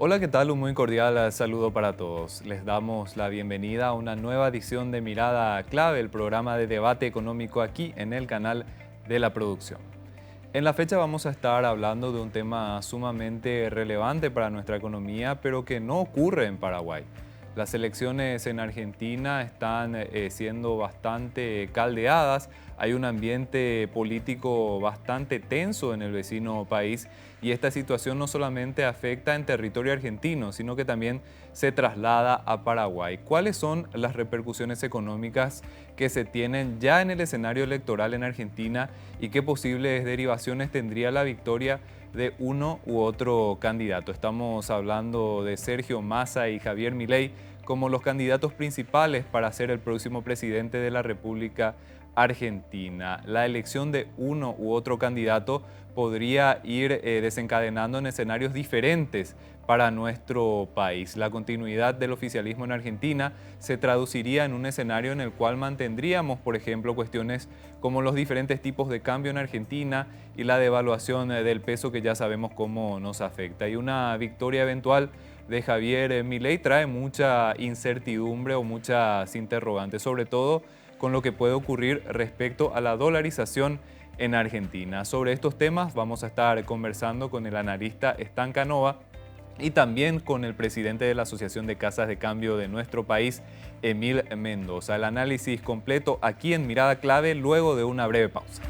Hola, ¿qué tal? Un muy cordial saludo para todos. Les damos la bienvenida a una nueva edición de Mirada Clave, el programa de debate económico aquí en el canal de la producción. En la fecha vamos a estar hablando de un tema sumamente relevante para nuestra economía, pero que no ocurre en Paraguay. Las elecciones en Argentina están siendo bastante caldeadas, hay un ambiente político bastante tenso en el vecino país y esta situación no solamente afecta en territorio argentino, sino que también se traslada a Paraguay. ¿Cuáles son las repercusiones económicas que se tienen ya en el escenario electoral en Argentina y qué posibles derivaciones tendría la victoria de uno u otro candidato? Estamos hablando de Sergio Massa y Javier Milei como los candidatos principales para ser el próximo presidente de la República Argentina. La elección de uno u otro candidato podría ir desencadenando en escenarios diferentes para nuestro país. La continuidad del oficialismo en Argentina se traduciría en un escenario en el cual mantendríamos, por ejemplo, cuestiones como los diferentes tipos de cambio en Argentina y la devaluación del peso que ya sabemos cómo nos afecta. Y una victoria eventual de Javier Milei trae mucha incertidumbre o muchas interrogantes, sobre todo con lo que puede ocurrir respecto a la dolarización en Argentina. Sobre estos temas vamos a estar conversando con el analista Stan Canova y también con el presidente de la Asociación de Casas de Cambio de nuestro país, Emil Mendoza. El análisis completo aquí en Mirada Clave luego de una breve pausa.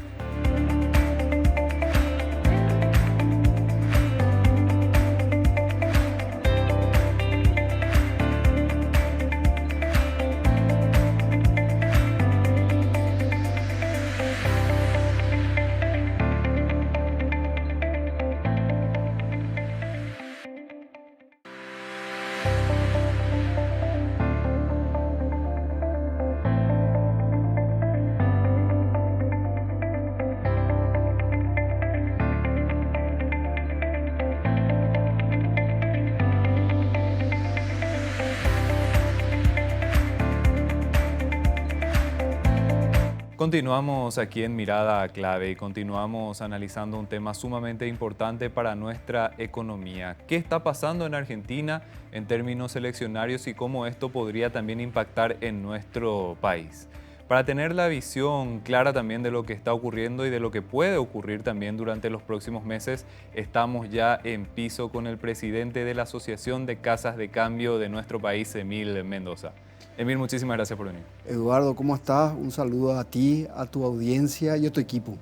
Continuamos aquí en Mirada Clave y continuamos analizando un tema sumamente importante para nuestra economía. ¿Qué está pasando en Argentina en términos eleccionarios y cómo esto podría también impactar en nuestro país? Para tener la visión clara también de lo que está ocurriendo y de lo que puede ocurrir también durante los próximos meses, estamos ya en piso con el presidente de la Asociación de Casas de Cambio de nuestro país, Emil Mendoza. Emil, muchísimas gracias por venir. Eduardo, ¿cómo estás? Un saludo a ti, a tu audiencia y a tu equipo.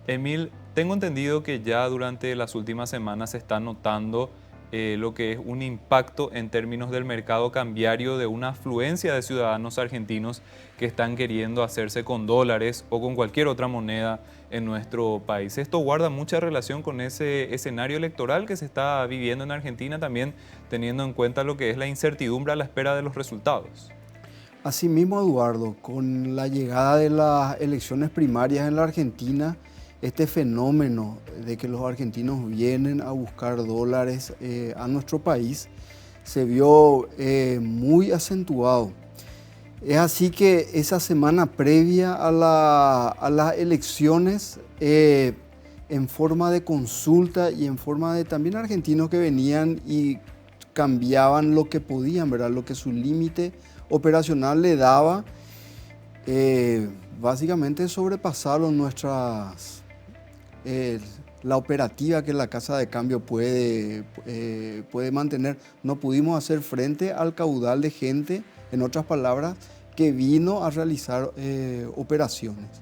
Emil, tengo entendido que ya durante las últimas semanas se está notando lo que es un impacto en términos del mercado cambiario de una afluencia de ciudadanos argentinos que están queriendo hacerse con dólares o con cualquier otra moneda en nuestro país. Esto guarda mucha relación con ese escenario electoral que se está viviendo en Argentina, también teniendo en cuenta lo que es la incertidumbre a la espera de los resultados. Asimismo, Eduardo, con la llegada de las elecciones primarias en la Argentina, este fenómeno de que los argentinos vienen a buscar dólares a nuestro país se vio muy acentuado. Es así que esa semana previa a las elecciones, en forma de consulta y en forma de también argentinos que venían y cambiaban lo que podían, ¿verdad? Lo que su límite operacional le daba, básicamente sobrepasaron la operativa que la casa de cambio puede mantener. No pudimos hacer frente al caudal de gente, en otras palabras, que vino a realizar operaciones.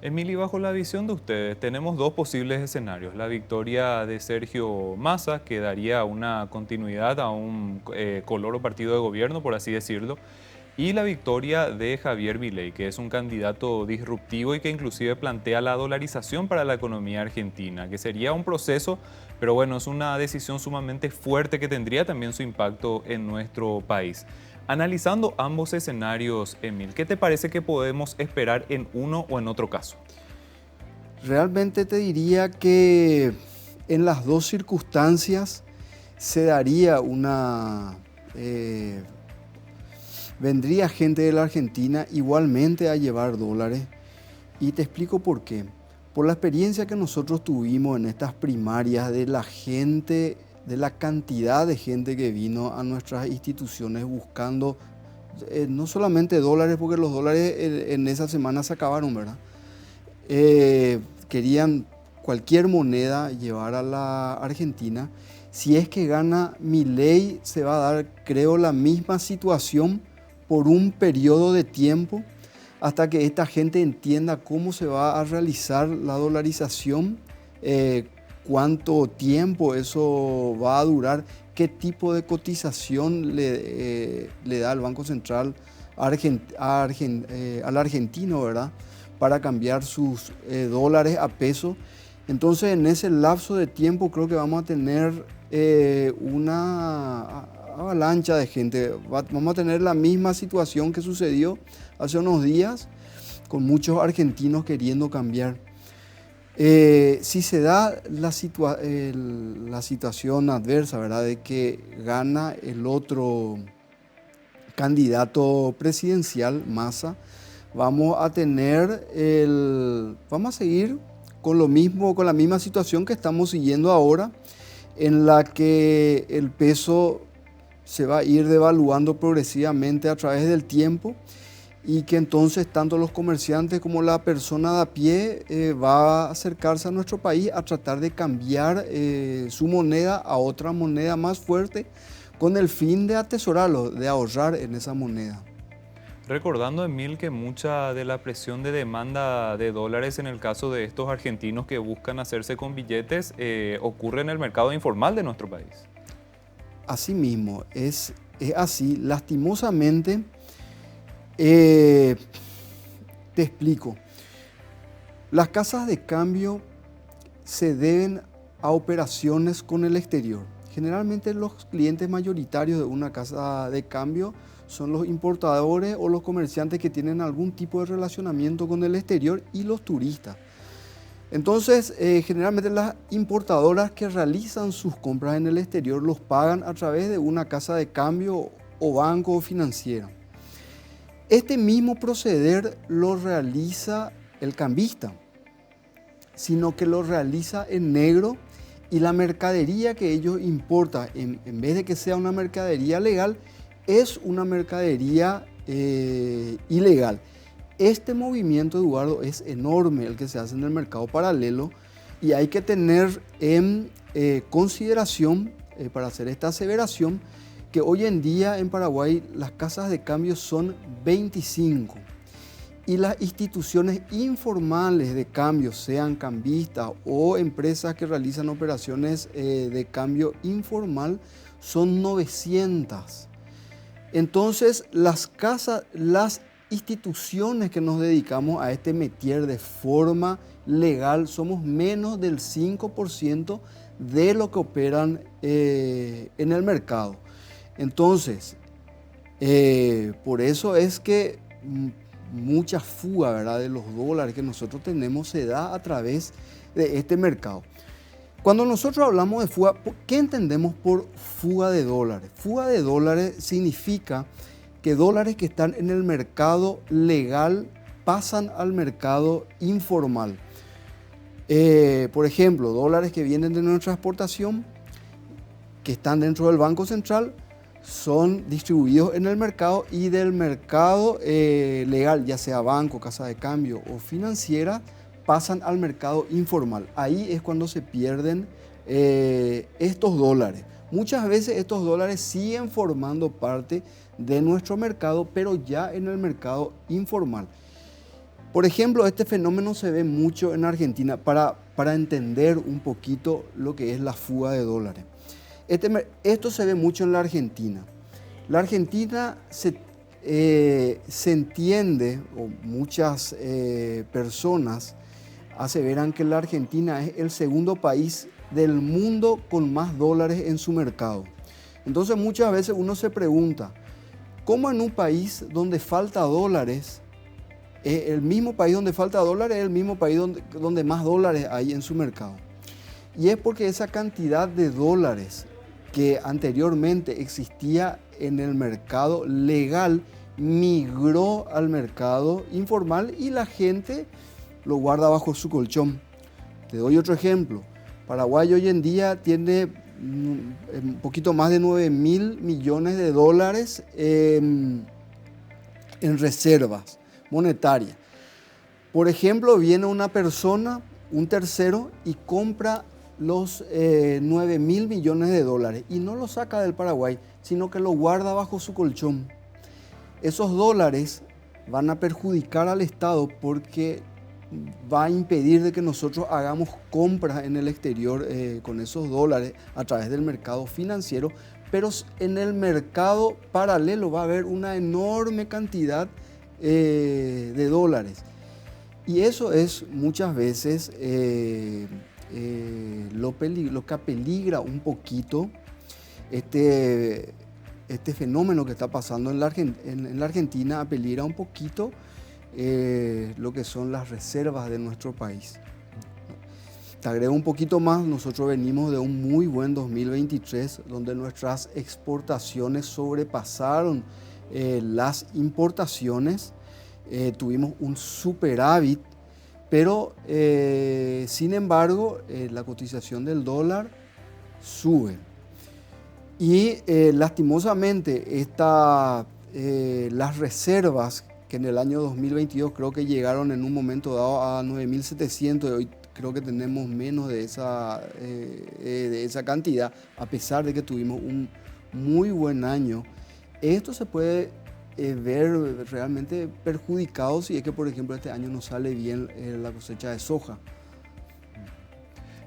Emily, bajo la visión de ustedes, tenemos dos posibles escenarios. La victoria de Sergio Massa, que daría una continuidad a un color o partido de gobierno, por así decirlo, y la victoria de Javier Milei, que es un candidato disruptivo y que inclusive plantea la dolarización para la economía argentina, que sería un proceso, pero bueno, es una decisión sumamente fuerte que tendría también su impacto en nuestro país. Analizando ambos escenarios, Emil, ¿qué te parece que podemos esperar en uno o en otro caso? Realmente te diría que en las dos circunstancias se daría vendría gente de la Argentina igualmente a llevar dólares, y te explico por qué. Por la experiencia que nosotros tuvimos en estas primarias de la gente de la cantidad de gente que vino a nuestras instituciones buscando no solamente dólares, porque los dólares en esa semana se acabaron, ¿verdad? Querían cualquier moneda llevar a la Argentina. Si es que gana Milei, se va a dar, creo, la misma situación por un periodo de tiempo hasta que esta gente entienda cómo se va a realizar la dolarización, cuánto tiempo eso va a durar, qué tipo de cotización le da el Banco Central al argentino, ¿verdad? Para cambiar sus dólares a pesos. Entonces, en ese lapso de tiempo creo que vamos a tener una avalancha de gente. Vamos a tener la misma situación que sucedió hace unos días, con muchos argentinos queriendo cambiar. Si se da la situación adversa, ¿verdad?, de que gana el otro candidato presidencial, Massa, vamos a seguir con la misma situación que estamos siguiendo ahora, en la que el peso se va a ir devaluando progresivamente a través del tiempo, y que entonces tanto los comerciantes como la persona de a pie va a acercarse a nuestro país a tratar de cambiar su moneda a otra moneda más fuerte, con el fin de atesorarlo, de ahorrar en esa moneda. Recordando, Emil, que mucha de la presión de demanda de dólares en el caso de estos argentinos que buscan hacerse con billetes ocurre en el mercado informal de nuestro país. Asimismo, es así. Lastimosamente, te explico. Las casas de cambio se deben a operaciones con el exterior. Generalmente los clientes mayoritarios de una casa de cambio son los importadores o los comerciantes que tienen algún tipo de relacionamiento con el exterior, y los turistas. Entonces, generalmente las importadoras que realizan sus compras en el exterior los pagan a través de una casa de cambio o banco o financiera. Este mismo proceder lo realiza el cambista, sino que lo realiza en negro, y la mercadería que ellos importan, en vez de que sea una mercadería legal, es una mercadería ilegal. Este movimiento, Eduardo, es enorme, el que se hace en el mercado paralelo, y hay que tener en consideración, para hacer esta aseveración, que hoy en día en Paraguay las casas de cambio son 25, y las instituciones informales de cambio, sean cambistas o empresas que realizan operaciones de cambio informal, son 900. Entonces, las instituciones que nos dedicamos a este métier de forma legal somos menos del 5% de lo que operan en el mercado. Entonces, por eso es que mucha fuga, ¿verdad?, de los dólares que nosotros tenemos se da a través de este mercado. Cuando nosotros hablamos de fuga, ¿qué entendemos por fuga de dólares? Fuga de dólares significa que dólares que están en el mercado legal pasan al mercado informal. Por ejemplo, dólares que vienen de nuestra exportación, que están dentro del Banco Central, son distribuidos en el mercado, y del mercado legal, ya sea banco, casa de cambio o financiera, pasan al mercado informal. Ahí es cuando se pierden estos dólares. Muchas veces estos dólares siguen formando parte de nuestro mercado, pero ya en el mercado informal. Por ejemplo, este fenómeno se ve mucho en Argentina, para entender un poquito lo que es la fuga de dólares. Esto se ve mucho en la Argentina. La Argentina se entiende, o muchas personas aseveran que la Argentina es el segundo país del mundo con más dólares en su mercado. Entonces muchas veces uno se pregunta, ¿cómo en un país donde falta dólares, el mismo país donde falta dólares es el mismo país donde más dólares hay en su mercado? Y es porque esa cantidad de dólares que anteriormente existía en el mercado legal migró al mercado informal, y la gente lo guarda bajo su colchón. Te doy otro ejemplo. Paraguay hoy en día tiene un poquito más de 9.000 millones de dólares en reservas monetarias. Por ejemplo, viene una persona, un tercero, y compra los 9.000 millones de dólares y no lo saca del Paraguay, sino que lo guarda bajo su colchón. Esos dólares van a perjudicar al Estado porque va a impedir de que nosotros hagamos compras en el exterior con esos dólares a través del mercado financiero, pero en el mercado paralelo va a haber una enorme cantidad de dólares. Y eso es muchas veces lo que apeligra un poquito este fenómeno que está pasando en la Argentina, apeligra un poquito lo que son las reservas de nuestro país. Te agrego un poquito más, nosotros venimos de un muy buen 2023, donde nuestras exportaciones sobrepasaron las importaciones, tuvimos un superávit, pero sin embargo la cotización del dólar sube. Y lastimosamente las reservas que en el año 2022 creo que llegaron en un momento dado a 9.700 y hoy creo que tenemos menos de esa cantidad, a pesar de que tuvimos un muy buen año. Esto se puede ver realmente perjudicado si es que, por ejemplo, este año no sale bien la cosecha de soja.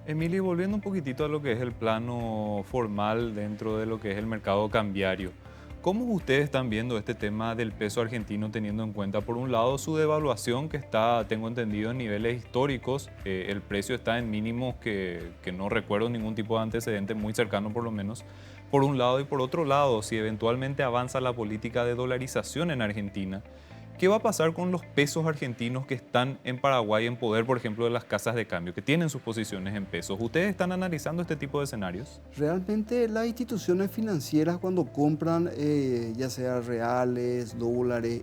Emily, volviendo un poquitito a lo que es el plano formal dentro de lo que es el mercado cambiario, ¿cómo ustedes están viendo este tema del peso argentino teniendo en cuenta, por un lado, su devaluación que está, tengo entendido, en niveles históricos? El precio está en mínimos que no recuerdo ningún tipo de antecedente muy cercano por lo menos, por un lado, y por otro lado, si eventualmente avanza la política de dolarización en Argentina, ¿qué va a pasar con los pesos argentinos que están en Paraguay en poder, por ejemplo, de las casas de cambio, que tienen sus posiciones en pesos? ¿Ustedes están analizando este tipo de escenarios? Realmente las instituciones financieras cuando compran, ya sea reales, dólares,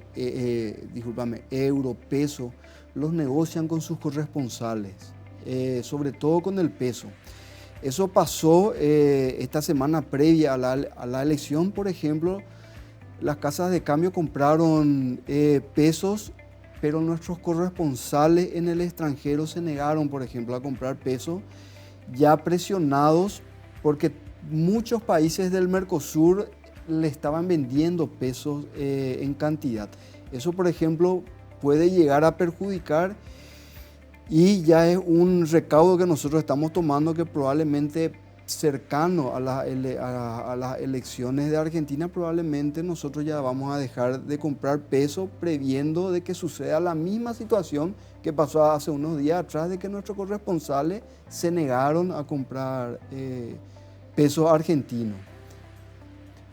euro, peso, los negocian con sus corresponsales, sobre todo con el peso. Eso pasó esta semana previa a la elección, por ejemplo. Las casas de cambio compraron pesos, pero nuestros corresponsales en el extranjero se negaron, por ejemplo, a comprar pesos, ya presionados porque muchos países del Mercosur le estaban vendiendo pesos en cantidad. Eso, por ejemplo, puede llegar a perjudicar y ya es un recaudo que nosotros estamos tomando que probablemente cercano a las elecciones de Argentina, probablemente nosotros ya vamos a dejar de comprar peso previendo de que suceda la misma situación que pasó hace unos días atrás, de que nuestros corresponsales se negaron a comprar peso argentino.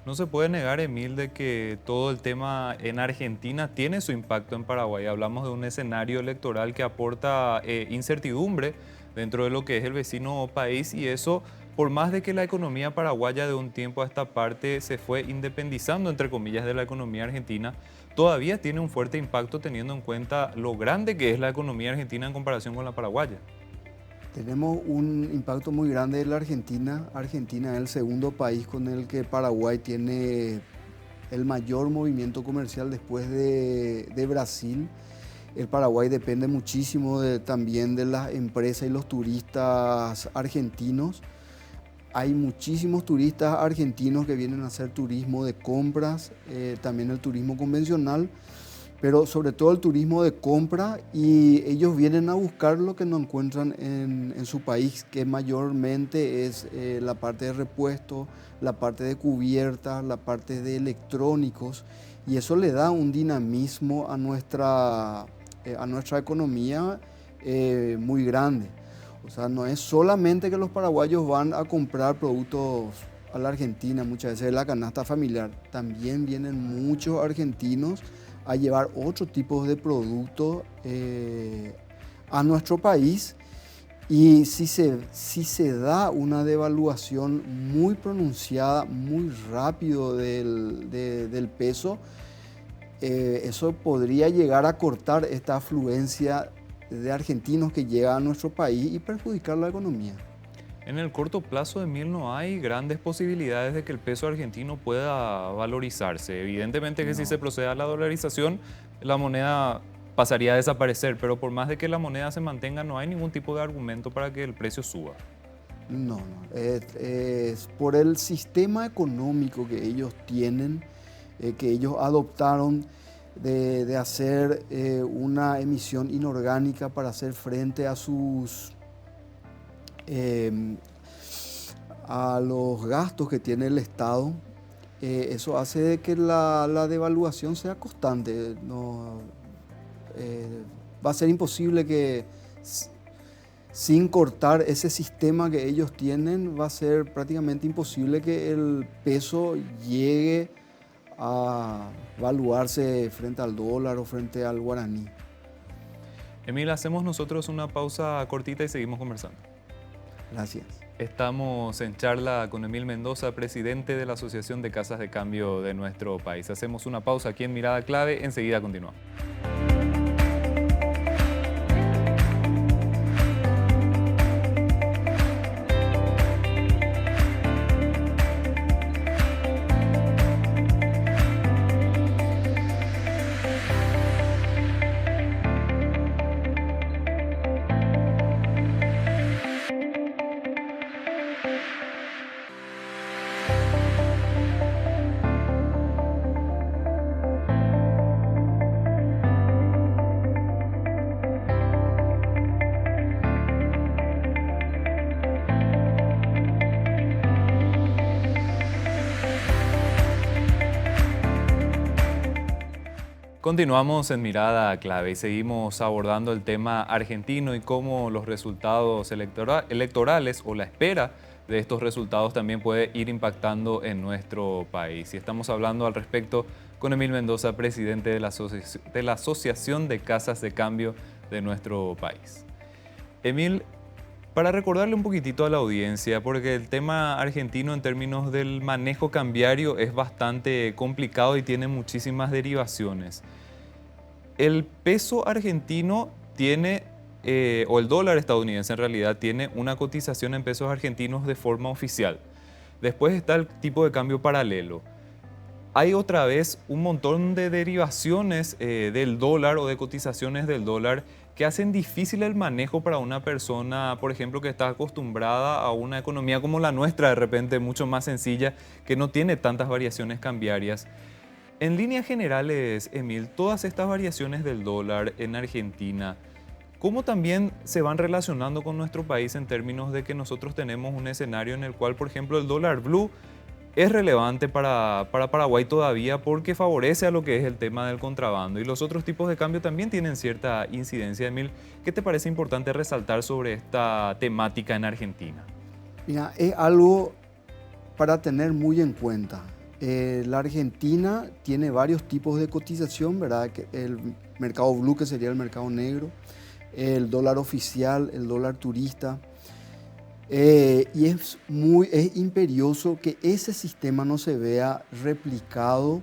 No se puede negar, Emil, de que todo el tema en Argentina tiene su impacto en Paraguay. Hablamos de un escenario electoral que aporta incertidumbre dentro de lo que es el vecino país, y eso, por más de que la economía paraguaya de un tiempo a esta parte se fue independizando, entre comillas, de la economía argentina, todavía tiene un fuerte impacto teniendo en cuenta lo grande que es la economía argentina en comparación con la paraguaya. Tenemos un impacto muy grande en la Argentina. Argentina es el segundo país con el que Paraguay tiene el mayor movimiento comercial después de Brasil. El Paraguay depende muchísimo también de las empresas y los turistas argentinos. Hay muchísimos turistas argentinos que vienen a hacer turismo de compras, también el turismo convencional, pero sobre todo el turismo de compra, y ellos vienen a buscar lo que no encuentran en su país, que mayormente es la parte de repuestos, la parte de cubiertas, la parte de electrónicos, y eso le da un dinamismo a nuestra economía muy grande. O sea, no es solamente que los paraguayos van a comprar productos a la Argentina, muchas veces de la canasta familiar, también vienen muchos argentinos a llevar otro tipo de productos a nuestro país, y si se da una devaluación muy pronunciada, muy rápido del peso, eso podría llegar a cortar esta afluencia de argentinos que llegan a nuestro país y perjudicar la economía. En el corto plazo, Emil, no hay grandes posibilidades de que el peso argentino pueda valorizarse. Evidentemente que si se No, procede a la dolarización, la moneda pasaría a desaparecer, pero por más de que la moneda se mantenga, no hay ningún tipo de argumento para que el precio suba. no. Es por el sistema económico que ellos tienen, que ellos adoptaron de hacer una emisión inorgánica para hacer frente a em, a los gastos que tiene el Estado. Eso hace de que la devaluación sea constante. No, va a ser imposible que sin cortar ese sistema que ellos tienen, va a ser prácticamente imposible que el peso llegue a valuarse frente al dólar o frente al guaraní. Emil, hacemos nosotros una pausa cortita y seguimos conversando. Gracias. Estamos en charla con Emil Mendoza, presidente de la Asociación de Casas de Cambio de nuestro país. Hacemos una pausa aquí en Mirada Clave, enseguida continuamos. Continuamos en Mirada Clave y seguimos abordando el tema argentino y cómo los resultados electorales o la espera de estos resultados también puede ir impactando en nuestro país. Y estamos hablando al respecto con Emil Mendoza, presidente de la Asociación de Casas de Cambio de nuestro país. Emil, para recordarle un poquitito a la audiencia, porque el tema argentino en términos del manejo cambiario es bastante complicado y tiene muchísimas derivaciones. El peso argentino tiene, o el dólar estadounidense en realidad, tiene una cotización en pesos argentinos de forma oficial. Después está el tipo de cambio paralelo. Hay otra vez un montón de derivaciones del dólar o de cotizaciones del dólar que hacen difícil el manejo para una persona, por ejemplo, que está acostumbrada a una economía como la nuestra, de repente mucho más sencilla, que no tiene tantas variaciones cambiarias. En líneas generales, Emil, todas estas variaciones del dólar en Argentina, ¿cómo también se van relacionando con nuestro país en términos de que nosotros tenemos un escenario en el cual, por ejemplo, el dólar blue es relevante para Paraguay todavía porque favorece a lo que es el tema del contrabando y los otros tipos de cambio también tienen cierta incidencia? Emil, ¿qué te parece importante resaltar sobre esta temática en Argentina? Mira, es algo para tener muy en cuenta. La Argentina tiene varios tipos de cotización, ¿verdad? El mercado blue, que sería el mercado negro, el dólar oficial, el dólar turista. Y es imperioso que ese sistema no se vea replicado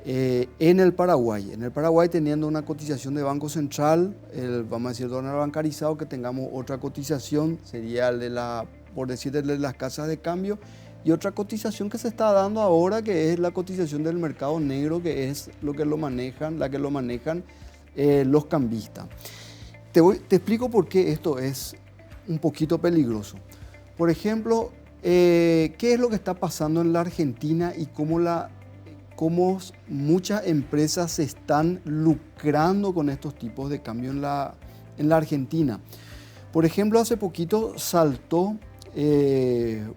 en el Paraguay. En el Paraguay, teniendo una cotización de Banco Central, vamos a decir dólar bancarizado, que tengamos otra cotización, sería por decirle, de las casas de cambio, y otra cotización que se está dando ahora, que es la cotización del mercado negro, que es la que lo manejan los cambistas. Te explico por qué esto es un poquito peligroso. Por ejemplo, ¿qué es lo que está pasando en la Argentina y cómo muchas empresas se están lucrando con estos tipos de cambio en la Argentina? Por ejemplo, hace poquito saltó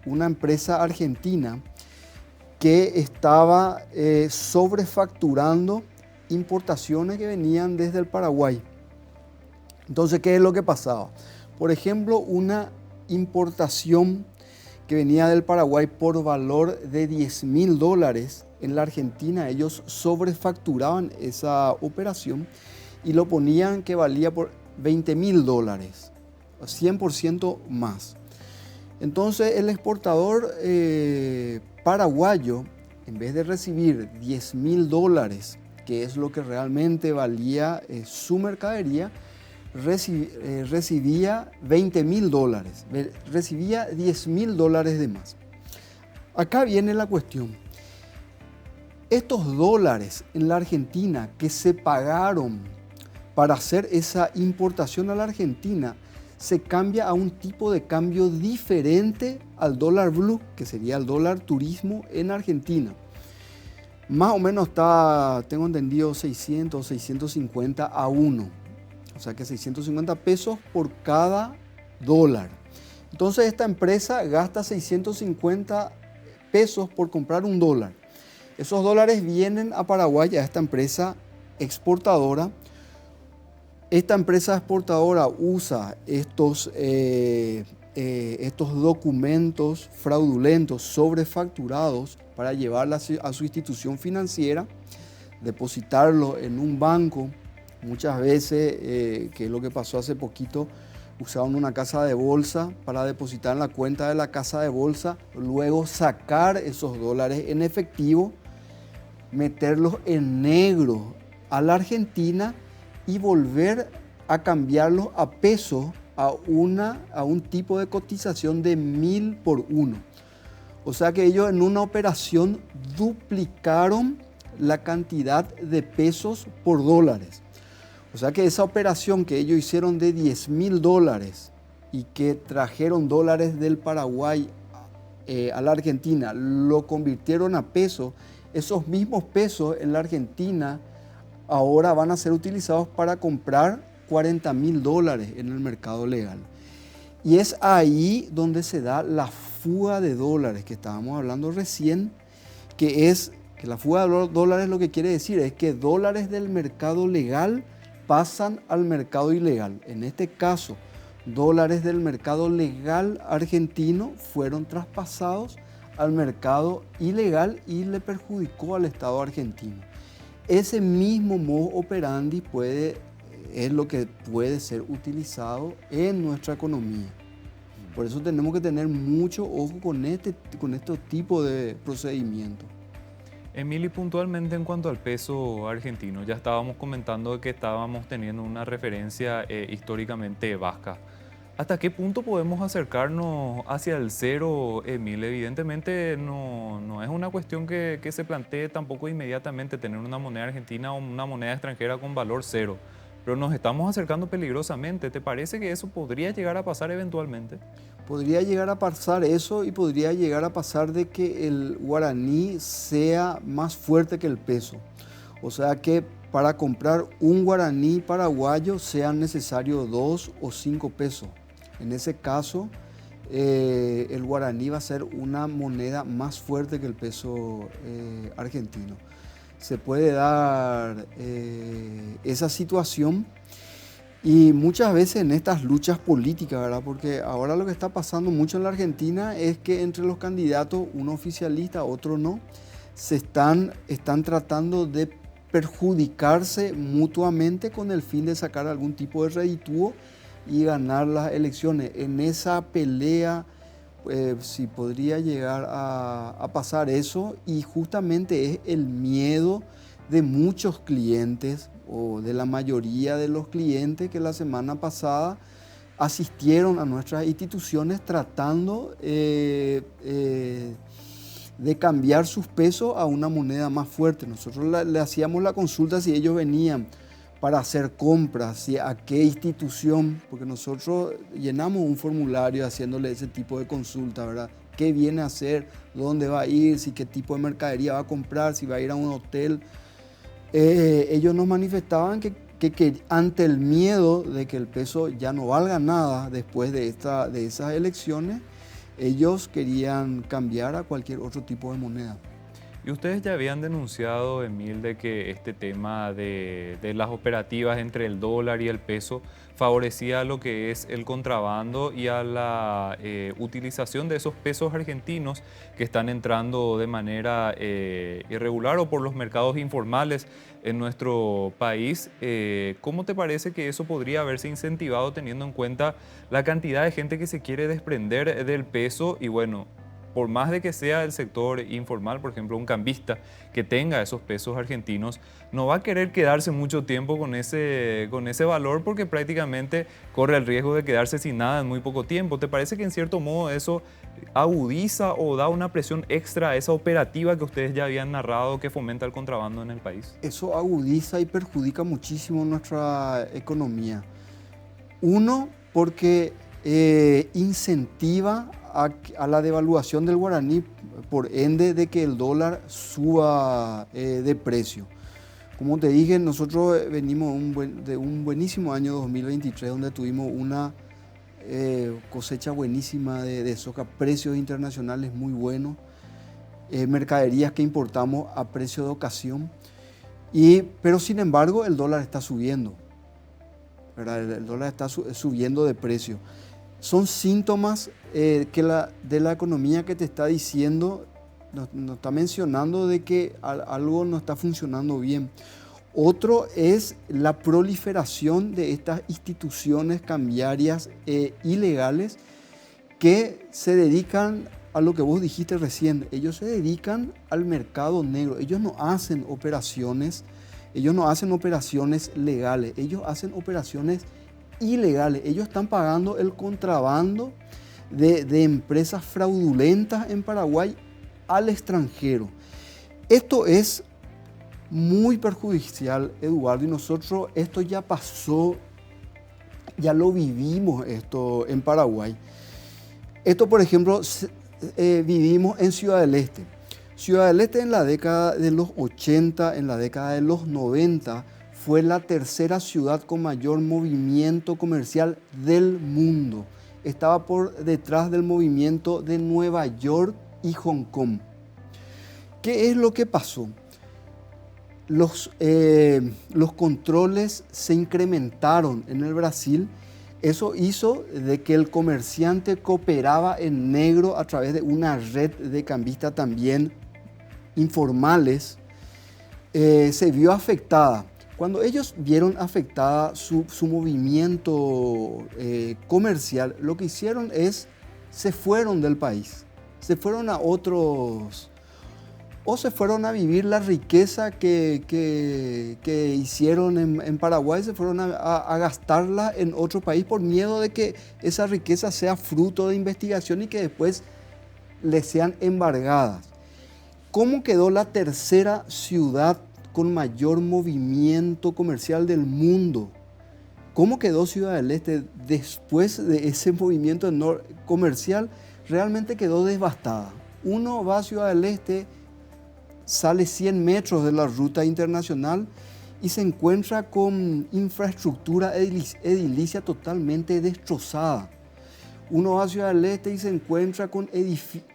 una empresa argentina que estaba sobrefacturando importaciones que venían desde el Paraguay. Entonces, ¿qué es lo que pasaba? Por ejemplo, una importación que venía del Paraguay por valor de $10.000, en la Argentina ellos sobrefacturaban esa operación y lo ponían que valía por $20.000, 100% más. Entonces el exportador paraguayo, en vez de recibir $10.000, que es lo que realmente valía su mercadería, recibía $20.000, recibía $10.000 de más. Acá viene la cuestión. Estos dólares en la Argentina que se pagaron para hacer esa importación a la Argentina, se cambia a un tipo de cambio diferente al dólar blue, que sería el dólar turismo en Argentina. Más o menos está, tengo entendido, 600, 650 a 1. O sea que 650 pesos por cada dólar. Entonces esta empresa gasta 650 pesos por comprar un dólar. Esos dólares vienen a Paraguay, a esta empresa exportadora. Esta empresa exportadora usa estos documentos fraudulentos, sobrefacturados, para llevarlos a su institución financiera, depositarlos en un banco. Muchas veces, que es lo que pasó hace poquito, usaron una casa de bolsa para depositar en la cuenta de la casa de bolsa, luego sacar esos dólares en efectivo, meterlos en negro a la Argentina y volver a cambiarlos a pesos a un tipo de cotización de 1.000 por 1. O sea que ellos en una operación duplicaron la cantidad de pesos por dólares. O sea que esa operación que ellos hicieron de $10.000 y que trajeron dólares del Paraguay a la Argentina, lo convirtieron a pesos. Esos mismos pesos en la Argentina ahora van a ser utilizados para comprar $40.000 en el mercado legal. Y es ahí donde se da la fuga de dólares que estábamos hablando recién, que la fuga de dólares lo que quiere decir es que dólares del mercado legal pasan al mercado ilegal. En este caso, dólares del mercado legal argentino fueron traspasados al mercado ilegal y le perjudicó al Estado argentino. Ese mismo modo operandi es lo que puede ser utilizado en nuestra economía. Por eso tenemos que tener mucho ojo con este tipo de procedimientos. Emily, puntualmente en cuanto al peso argentino, ya estábamos comentando que estábamos teniendo una referencia históricamente baja. ¿Hasta qué punto podemos acercarnos hacia el cero, Emil? Evidentemente no es una cuestión que se plantee tampoco inmediatamente tener una moneda argentina o una moneda extranjera con valor cero, pero nos estamos acercando peligrosamente. ¿Te parece que eso podría llegar a pasar eventualmente? Podría llegar a pasar eso y podría llegar a pasar de que el guaraní sea más fuerte que el peso. O sea que para comprar un guaraní paraguayo sean necesarios 2 o 5 pesos. En ese caso, el guaraní va a ser una moneda más fuerte que el peso argentino. Se puede dar esa situación y muchas veces en estas luchas políticas, ¿verdad? Porque ahora lo que está pasando mucho en la Argentina es que entre los candidatos, uno oficialista, otro no, están tratando de perjudicarse mutuamente con el fin de sacar algún tipo de reditúo y ganar las elecciones. En esa pelea sí podría llegar a pasar eso, y justamente es el miedo de muchos clientes o de la mayoría de los clientes que la semana pasada asistieron a nuestras instituciones tratando de cambiar sus pesos a una moneda más fuerte. Nosotros le hacíamos la consulta si ellos venían para hacer compras, a qué institución, porque nosotros llenamos un formulario haciéndole ese tipo de consulta, ¿verdad? ¿Qué viene a hacer? ¿Dónde va a ir? Si qué tipo de mercadería va a comprar, si va a ir a un hotel. Ellos nos manifestaban que ante el miedo de que el peso ya no valga nada después de esas elecciones, ellos querían cambiar a cualquier otro tipo de moneda. Y ustedes ya habían denunciado, Emil, de que este tema de las operativas entre el dólar y el peso favorecía lo que es el contrabando y a la utilización de esos pesos argentinos que están entrando de manera irregular o por los mercados informales en nuestro país. ¿Cómo te parece que eso podría haberse incentivado teniendo en cuenta la cantidad de gente que se quiere desprender del peso y, bueno, por más de que sea el sector informal, por ejemplo, un cambista que tenga esos pesos argentinos, no va a querer quedarse mucho tiempo con ese valor porque prácticamente corre el riesgo de quedarse sin nada en muy poco tiempo. ¿Te parece que en cierto modo eso agudiza o da una presión extra a esa operativa que ustedes ya habían narrado que fomenta el contrabando en el país? Eso agudiza y perjudica muchísimo nuestra economía. Uno, porque incentiva a la devaluación del guaraní, por ende de que el dólar suba de precio. Como te dije, nosotros venimos de un buenísimo año 2023, donde tuvimos una cosecha buenísima de soja, precios internacionales muy buenos, mercaderías que importamos a precio de ocasión, pero sin embargo el dólar está subiendo, ¿verdad? El dólar está subiendo de precio. Son síntomas de la economía que te está diciendo, nos está mencionando de que algo no está funcionando bien. Otro es la proliferación de estas instituciones cambiarias ilegales que se dedican a lo que vos dijiste recién. Ellos se dedican al mercado negro. Ellos no hacen operaciones legales. Ellos hacen operaciones ilegales. Ellos están pagando el contrabando de empresas fraudulentas en Paraguay al extranjero. Esto es muy perjudicial, Eduardo, y nosotros esto ya pasó, ya lo vivimos esto en Paraguay. Esto, por ejemplo, vivimos en Ciudad del Este. Ciudad del Este en la década de los 80, en la década de los 90, fue la tercera ciudad con mayor movimiento comercial del mundo. Estaba por detrás del movimiento de Nueva York y Hong Kong. ¿Qué es lo que pasó? Los controles se incrementaron en el Brasil. Eso hizo de que el comerciante cooperaba en negro a través de una red de cambistas también informales. Se vio afectada. Cuando ellos vieron afectada su movimiento comercial, lo que hicieron es, se fueron del país, se fueron a otros, o se fueron a vivir la riqueza que hicieron en Paraguay, se fueron a gastarla en otro país por miedo de que esa riqueza sea fruto de investigación y que después les sean embargadas. ¿Cómo quedó la tercera ciudad con mayor movimiento comercial del mundo? ¿Cómo quedó Ciudad del Este después de ese movimiento comercial? Realmente quedó devastada. Uno va a Ciudad del Este, sale 100 metros de la ruta internacional y se encuentra con infraestructura edilicia totalmente destrozada. Uno va a Ciudad del Este y se encuentra con edificios.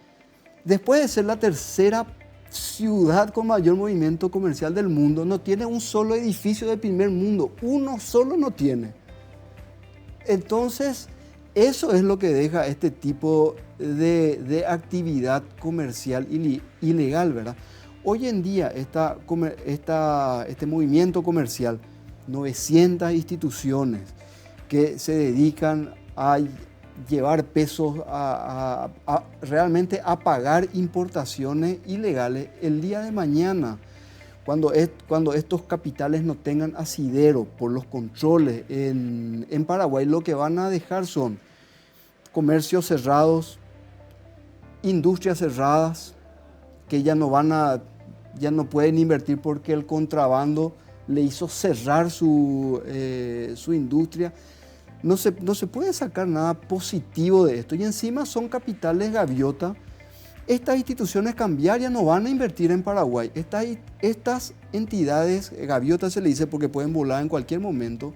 Después de ser la tercera ciudad con mayor movimiento comercial del mundo, no tiene un solo edificio de primer mundo, uno solo no tiene. Entonces, eso es lo que deja este tipo de actividad comercial ilegal, ¿verdad? Hoy en día este movimiento comercial, 900 instituciones que se dedican a llevar pesos, realmente a pagar importaciones ilegales. El día de mañana, cuando estos capitales no tengan asidero por los controles en Paraguay, lo que van a dejar son comercios cerrados, industrias cerradas, que ya no pueden invertir porque el contrabando le hizo cerrar su industria. No se puede sacar nada positivo de esto. Y encima son capitales gaviota. Estas instituciones cambiarias no van a invertir en Paraguay. Estas entidades gaviotas, se le dice porque pueden volar en cualquier momento,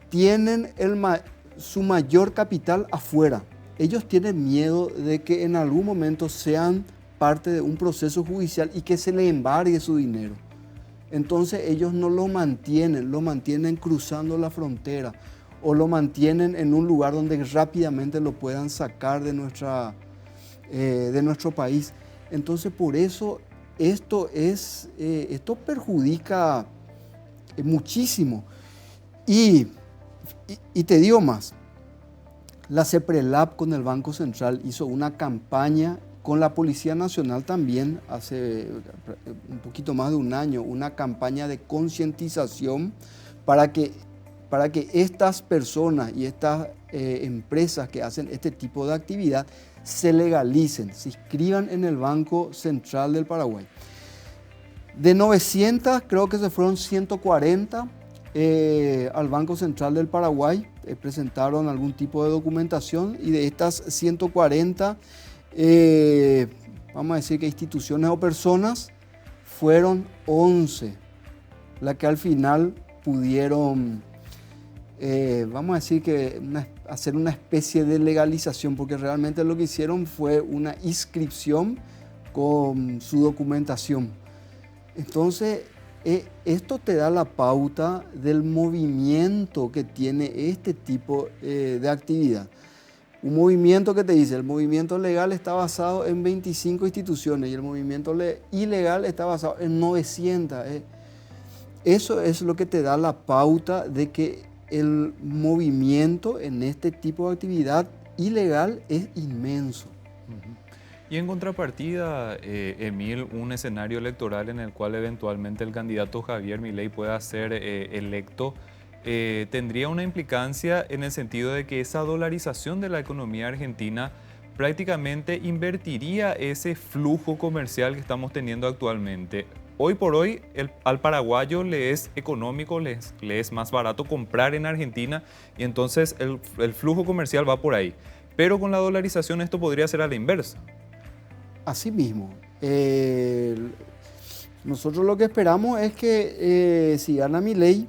tienen su mayor capital afuera. Ellos tienen miedo de que en algún momento sean parte de un proceso judicial y que se le embargue su dinero. Entonces ellos no lo mantienen cruzando la frontera o lo mantienen en un lugar donde rápidamente lo puedan sacar de nuestro país. Entonces por eso esto perjudica muchísimo. Y te digo más, la CEPRELAP con el Banco Central hizo una campaña con la Policía Nacional también, hace un poquito más de un año, una campaña de concientización para que estas personas y estas empresas que hacen este tipo de actividad se legalicen, se inscriban en el Banco Central del Paraguay. De 900, creo que se fueron 140 al Banco Central del Paraguay, presentaron algún tipo de documentación, y de estas 140, vamos a decir que instituciones o personas, fueron 11 las que al final pudieron, vamos a decir que hacer una especie de legalización, porque realmente lo que hicieron fue una inscripción con su documentación. Entonces, esto te da la pauta del movimiento que tiene este tipo de actividad. Un movimiento que te dice, el movimiento legal está basado en 25 instituciones y el movimiento ilegal está basado en 900. Eso es lo que te da la pauta de que el movimiento en este tipo de actividad ilegal es inmenso. Y en contrapartida, Emil, un escenario electoral en el cual eventualmente el candidato Javier Milei pueda ser electo, tendría una implicancia en el sentido de que esa dolarización de la economía argentina prácticamente invertiría ese flujo comercial que estamos teniendo actualmente. Hoy por hoy al paraguayo le es económico, le es más barato comprar en Argentina, y entonces el flujo comercial va por ahí. Pero con la dolarización esto podría ser a la inversa. Así mismo. Nosotros lo que esperamos es que si gana Milei,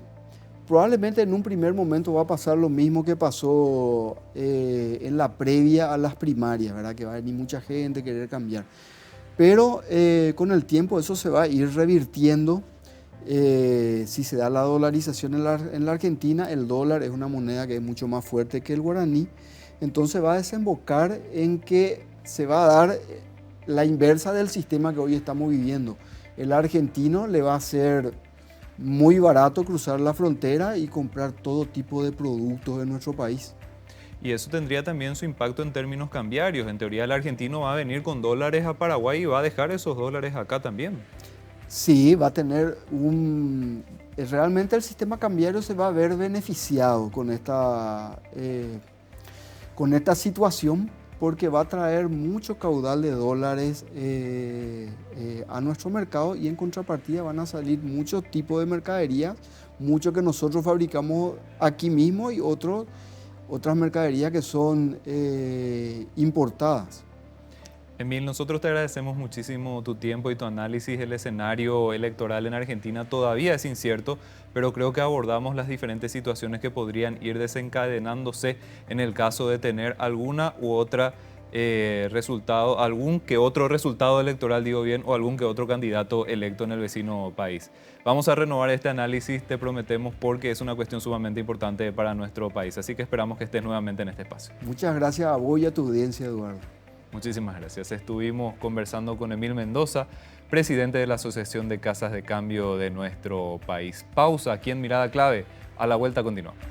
probablemente en un primer momento va a pasar lo mismo que pasó en la previa a las primarias, ¿verdad? Que va a venir mucha gente a querer cambiar. Pero con el tiempo eso se va a ir revirtiendo. Si se da la dolarización en la Argentina, el dólar es una moneda que es mucho más fuerte que el guaraní. Entonces va a desembocar en que se va a dar la inversa del sistema que hoy estamos viviendo. El argentino le va a ser muy barato cruzar la frontera y comprar todo tipo de productos de nuestro país. Y eso tendría también su impacto en términos cambiarios. En teoría el argentino va a venir con dólares a Paraguay y va a dejar esos dólares acá también. Sí, va a tener realmente el sistema cambiario se va a ver beneficiado con esta situación, porque va a traer mucho caudal de dólares a nuestro mercado, y en contrapartida van a salir muchos tipos de mercaderías, mucho que nosotros fabricamos aquí mismo y otras mercaderías que son importadas. Emil, nosotros te agradecemos muchísimo tu tiempo y tu análisis. El escenario electoral en Argentina todavía es incierto, pero creo que abordamos las diferentes situaciones que podrían ir desencadenándose en el caso de tener alguna u otra resultado, algún que otro resultado electoral, digo bien, o algún que otro candidato electo en el vecino país. Vamos a renovar este análisis, te prometemos, porque es una cuestión sumamente importante para nuestro país. Así que esperamos que estés nuevamente en este espacio. Muchas gracias a vos y a tu audiencia, Eduardo. Muchísimas gracias. Estuvimos conversando con Emil Mendoza, presidente de la Asociación de Casas de Cambio de nuestro país. Pausa aquí en Mirada Clave. A la vuelta continuamos.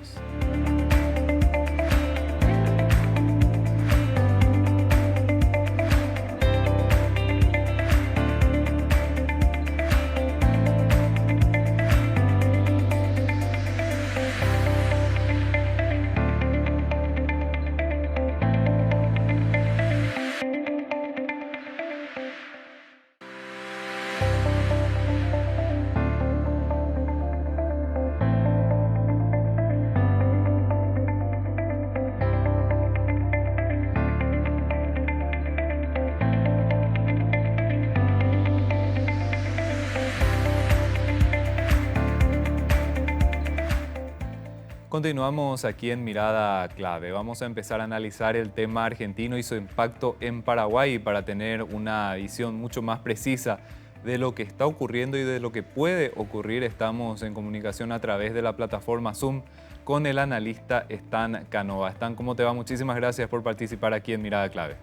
Continuamos aquí en Mirada Clave. Vamos a empezar a analizar el tema argentino y su impacto en Paraguay para tener una visión mucho más precisa de lo que está ocurriendo y de lo que puede ocurrir. Estamos en comunicación a través de la plataforma Zoom con el analista Stan Canova. Stan, ¿cómo te va? Muchísimas gracias por participar aquí en Mirada Clave.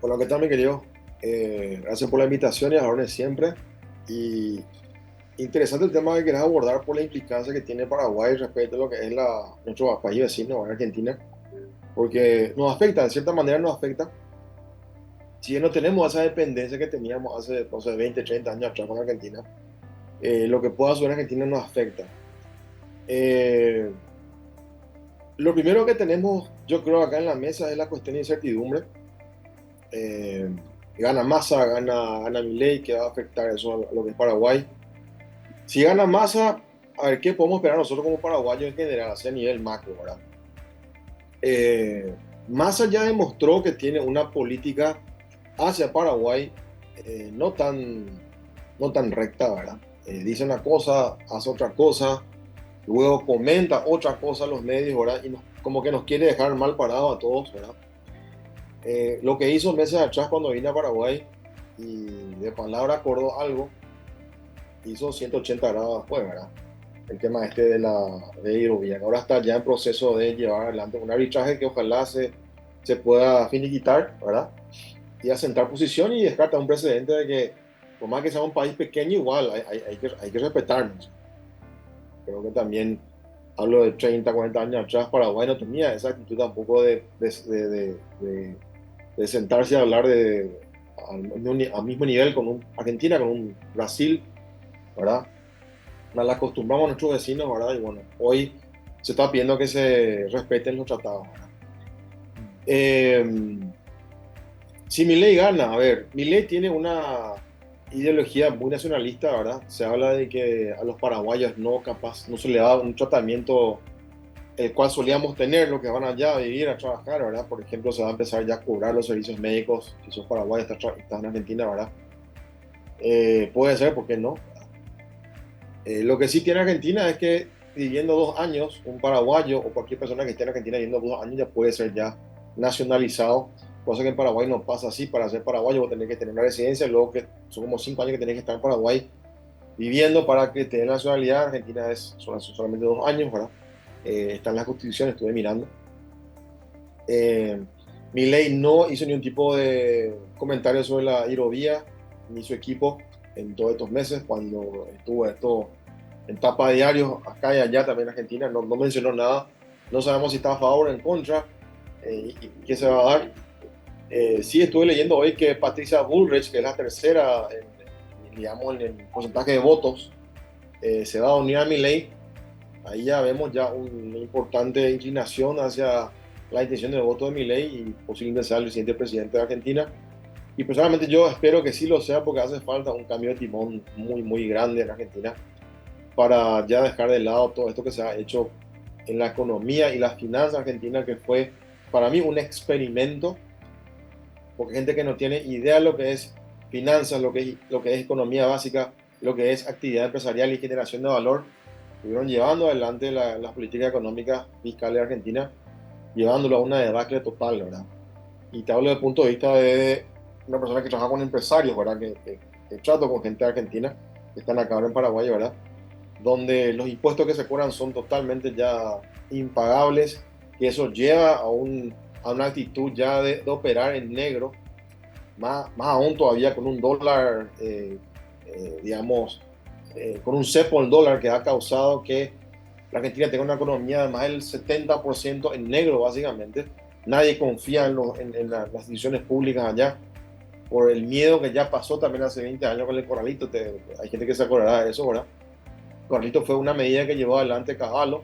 Hola, ¿qué tal, mi querido? Gracias por la invitación y a la orden siempre. Y interesante el tema que querés abordar por la implicancia que tiene Paraguay respecto a lo que es nuestro país vecino, Argentina, porque nos afecta, de cierta manera nos afecta. si bien no tenemos esa dependencia que teníamos hace, no sé, 20, 30 años atrás con Argentina, lo que pueda suceder en Argentina nos afecta. Eh, lo primero que tenemos, yo creo, acá en la mesa es la cuestión de incertidumbre. Eh, Gana Massa, gana Milei, que va a afectar eso a lo que es Paraguay. Si gana Massa, a ver qué podemos esperar nosotros como paraguayos en general, así a nivel macro, ¿verdad? Massa ya demostró que tiene una política hacia Paraguay no tan recta, ¿verdad? Dice una cosa, hace otra cosa, luego comenta otra cosa a los medios, ¿verdad? Y como que nos quiere dejar mal parados a todos, ¿verdad? Lo que hizo meses atrás cuando vine a Paraguay y de palabra acordó algo, hizo 180 grados después, ¿verdad? El tema este de Hidrovía, que ahora está ya en proceso de llevar adelante un arbitraje que ojalá se pueda finiquitar, ¿verdad? Y asentar posición y descartar un precedente de que, por más que sea un país pequeño, igual hay que respetarnos. Creo que también hablo de 30, 40 años atrás, Paraguay no tenía esa actitud tampoco de sentarse a hablar al mismo nivel con un Argentina, con un Brasil, ¿verdad? Nos la acostumbramos a nuestros vecinos, ¿verdad? Y bueno, hoy se está pidiendo que se respeten los tratados, ¿verdad? Eh, si Milei gana, a ver, Milei tiene una ideología muy nacionalista, ¿verdad? Se habla de que a los paraguayos no se le da un tratamiento el cual solíamos tener, los que van allá a vivir, a trabajar, ¿verdad? Por ejemplo, se va a empezar ya a cobrar los servicios médicos, si sos paraguayo, estás en Argentina, ¿verdad? Puede ser, ¿por qué no? Lo que sí tiene Argentina es que viviendo 2 años, un paraguayo o cualquier persona que esté en Argentina viviendo 2 años ya puede ser ya nacionalizado, cosa que en Paraguay no pasa así. Para ser paraguayo vos tenés que tener una residencia, luego que son como 5 años que tenés que estar en Paraguay viviendo para que te den la nacionalidad. Argentina son solamente 2 años, ¿verdad? Está en la constitución, estuve mirando. Milei no hizo ningún tipo de comentario sobre la hidrovía ni su equipo en todos estos meses. Cuando estuvo esto en tapa de diarios acá y allá también en Argentina, no mencionó nada. No sabemos si está a favor o en contra y qué se va a dar. Sí estuve leyendo hoy que Patricia Bullrich, que es la tercera digamos, en el porcentaje de votos, se va a unir a Milei. Ahí ya vemos ya una importante inclinación hacia la intención de voto de Milei y posiblemente sea el siguiente presidente de Argentina. Y personalmente yo espero que sí lo sea porque hace falta un cambio de timón muy, muy grande en Argentina para ya dejar de lado todo esto que se ha hecho en la economía y las finanzas argentinas, que fue para mí un experimento, porque gente que no tiene idea de lo que es finanzas, lo que es economía básica, lo que es actividad empresarial y generación de valor, estuvieron llevando adelante las políticas económicas fiscales de Argentina, llevándolo a una debacle total, ¿verdad? Y te hablo desde el punto de vista de una persona que trabaja con empresarios, ¿verdad? Que trato con gente argentina que están acá ahora en Paraguay, ¿verdad? Donde los impuestos que se cobran son totalmente ya impagables, que eso lleva a una actitud ya de operar en negro, más aún todavía con un dólar, digamos, con un cepo del dólar que ha causado que la Argentina tenga una economía de más del 70% en negro, básicamente. Nadie confía las instituciones públicas allá por el miedo que ya pasó también hace 20 años con el Corralito. Hay gente que se acordará de eso, ¿verdad? El Corralito fue una medida que llevó adelante Cavallo,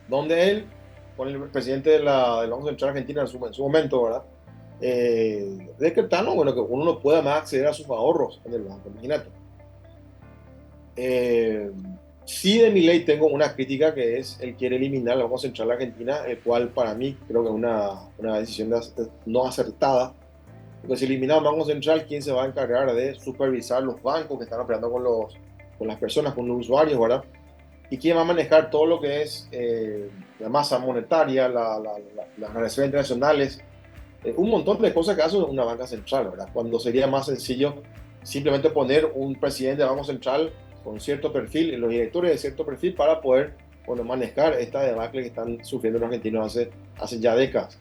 donde él, con el presidente del Banco Central Argentina en su momento, ¿verdad? Decretando, bueno, que uno no pueda más acceder a sus ahorros en el banco, imagínate. Sí, de Milei tengo una crítica, que es él quiere eliminar el Banco Central Argentina, el cual para mí creo que es una decisión no acertada, porque si elimina el Banco Central, ¿quién se va a encargar de supervisar los bancos que están operando con las personas, con los usuarios, ¿verdad? ¿Y quién va a manejar todo lo que es la masa monetaria, las relaciones internacionales? Un montón de cosas que hace una banca central, ¿verdad? Cuando sería más sencillo simplemente poner un presidente de Banco Central con cierto perfil y los directores de cierto perfil para poder, bueno, manejar esta debacle que están sufriendo los argentinos hace ya décadas.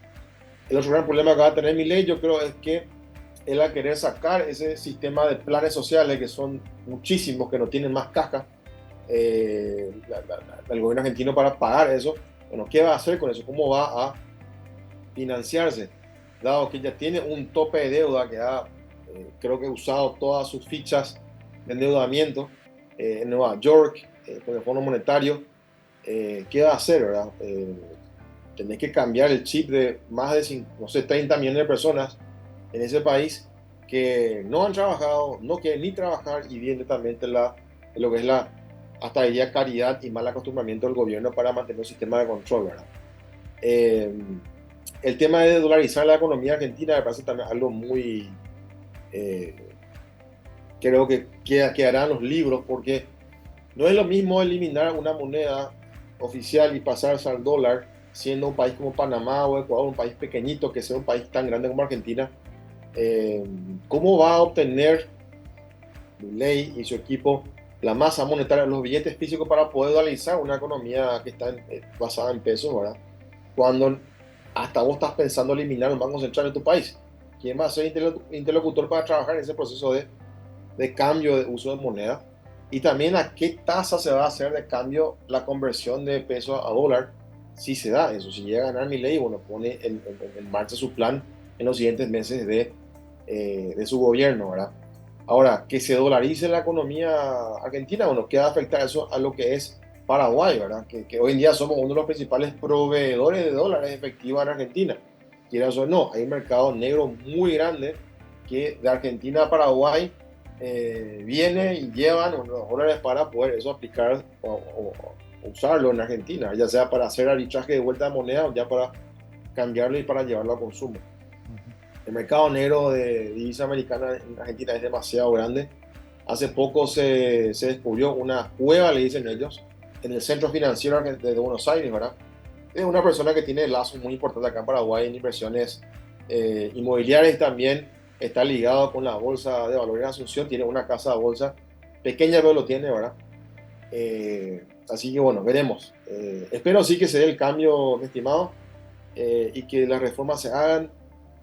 El otro gran problema que va a tener Milei, yo creo, es que él va a querer sacar ese sistema de planes sociales, que son muchísimos, que no tienen más caja, el gobierno argentino para pagar eso. Bueno, ¿qué va a hacer con eso? ¿Cómo va a financiarse? dado que ya tiene un tope de deuda que ha, creo que usado todas sus fichas de endeudamiento en Nueva York, con el Fondo Monetario. ¿Qué va a hacer, verdad? Tenés que cambiar el chip de más de, no sé, 30 millones de personas en ese país que no han trabajado, no quieren ni trabajar y viene también lo que es la hasta diría caridad y mal acostumbramiento del gobierno para mantener un sistema de control, ¿verdad? Eh, el tema de dolarizar la economía argentina me parece también algo muy, eh, creo que quedará en los libros, porque no es lo mismo eliminar una moneda oficial y pasarse al dólar, siendo un país como Panamá o Ecuador, un país pequeñito, que sea un país tan grande como Argentina. ¿Cómo va a obtener Milei y su equipo la masa monetaria, los billetes físicos para poder dolarizar una economía que está basada en pesos, ¿verdad? Cuando hasta vos estás pensando eliminar el Banco Central de tu país. ¿Quién va a ser interlocutor para trabajar en ese proceso de cambio de uso de moneda? Y también a qué tasa se va a hacer de cambio la conversión de peso a dólar, si se da eso, si llega a ganar Milei, bueno, pone en marcha su plan en los siguientes meses de su gobierno, ¿verdad? Ahora, que se dolarice la economía argentina, bueno, ¿qué va a afectar eso a lo que es Paraguay, ¿verdad? Que hoy en día somos uno de los principales proveedores de dólares efectivos en Argentina. Quieras o no, hay un mercado negro muy grande que de Argentina a Paraguay viene y llevan unos dólares para poder eso aplicar o usarlo en Argentina, ya sea para hacer arbitraje de vuelta de moneda o ya para cambiarlo y para llevarlo a consumo. El mercado negro de divisa americana en Argentina es demasiado grande. Hace poco se descubrió una cueva, le dicen ellos, en el centro financiero de Buenos Aires, ¿verdad? Es una persona que tiene lazos muy importantes acá en Paraguay en inversiones inmobiliarias y también está ligado con la Bolsa de Valores de Asunción. Tiene una casa de bolsa pequeña, pero lo tiene, ¿verdad? Así que bueno, veremos. Espero sí que se dé el cambio, mi estimado, y que las reformas se hagan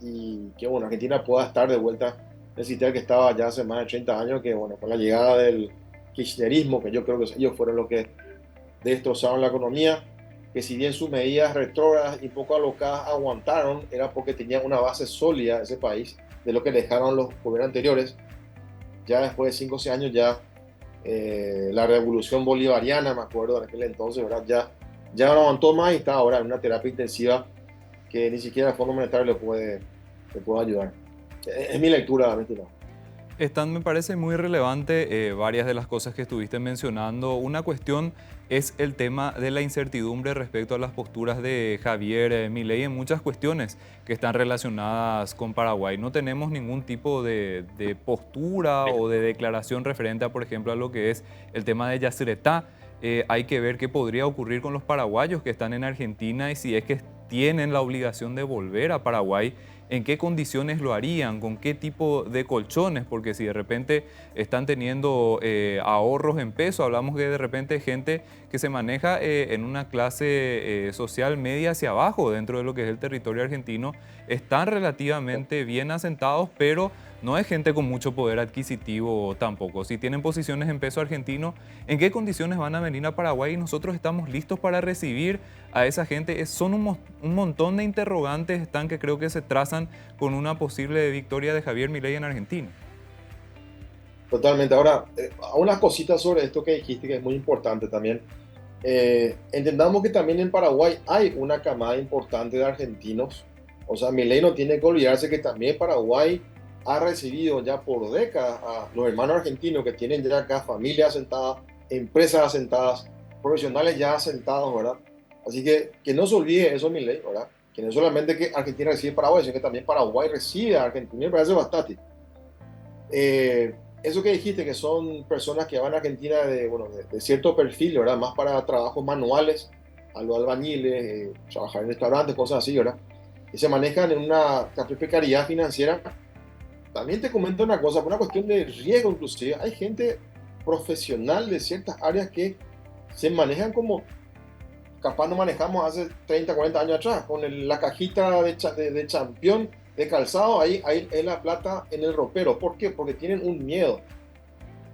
y que bueno, Argentina pueda estar de vuelta en el sitio que estaba ya hace más de 30 años, que bueno, con la llegada del kirchnerismo, que yo creo que ellos fueron los que destrozaron la economía, que si bien sus medidas retrógradas y poco alocadas aguantaron, era porque tenían una base sólida ese país, de lo que dejaron los gobiernos anteriores. Ya después de 5 o 6 años ya la revolución bolivariana, me acuerdo en aquel entonces, ¿verdad? Ya no aguantó más y está ahora en una terapia intensiva que ni siquiera el Fondo Monetario le puede ayudar. Es mi lectura, mi estimado. Stan, me parece muy relevante varias de las cosas que estuviste mencionando. Una cuestión es el tema de la incertidumbre respecto a las posturas de Javier Milei en muchas cuestiones que están relacionadas con Paraguay. No tenemos ningún tipo de postura o de declaración referente a, por ejemplo, a lo que es el tema de Yacyretá. Hay que ver qué podría ocurrir con los paraguayos que están en Argentina y si es que tienen la obligación de volver a Paraguay, en qué condiciones lo harían, con qué tipo de colchones, porque si de repente están teniendo ahorros en peso, hablamos de repente gente que se maneja en una clase social media hacia abajo dentro de lo que es el territorio argentino, están relativamente bien asentados, pero no es gente con mucho poder adquisitivo tampoco. Si tienen posiciones en peso argentino, ¿en qué condiciones van a venir a Paraguay? Y nosotros estamos listos para recibir a esa gente. Son un montón de interrogantes están que creo que se trazan con una posible victoria de Javier Milei en Argentina. Totalmente. Ahora, unas cositas sobre esto que dijiste que es muy importante también. Entendamos que también en Paraguay hay una camada importante de argentinos. O sea, Milei no tiene que olvidarse que también Paraguay ha recibido ya por décadas a los hermanos argentinos que tienen ya acá familias asentadas, empresas asentadas, profesionales ya asentados, ¿verdad? Así que no se olvide eso, Milei, ¿verdad? Que no es solamente que Argentina recibe Paraguay, sino que también Paraguay recibe a Argentina. Me parece bastante. Eso que dijiste, que son personas que van a Argentina bueno, de cierto perfil, ¿verdad? Más para trabajos manuales, a los albañiles, trabajar en restaurantes, cosas así, ¿verdad? Que se manejan en una precariedad financiera. También te comento una cosa, por una cuestión de riesgo inclusive, hay gente profesional de ciertas áreas que se manejan como capaz no manejamos hace 30, 40 años atrás, con la cajita de champión de calzado, ahí es la plata en el ropero. ¿Por qué? Porque tienen un miedo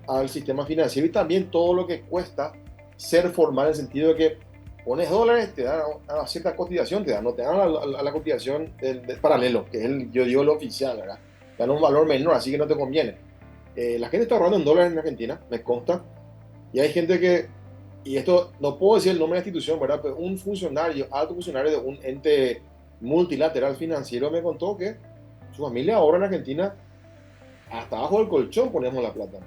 al sistema financiero y también todo lo que cuesta ser formal en el sentido de que pones dólares, te dan a cierta cotización, no te dan a la cotización del paralelo, que es yo digo lo oficial, ¿verdad? Te dan un valor menor, así que no te conviene. La gente está ahorrando en dólares en Argentina, me consta, y hay gente que, y esto no puedo decir el nombre de la institución, ¿verdad? Pero un funcionario, alto funcionario de un ente multilateral financiero me contó que su familia ahora en Argentina, hasta abajo del colchón ponemos la plata.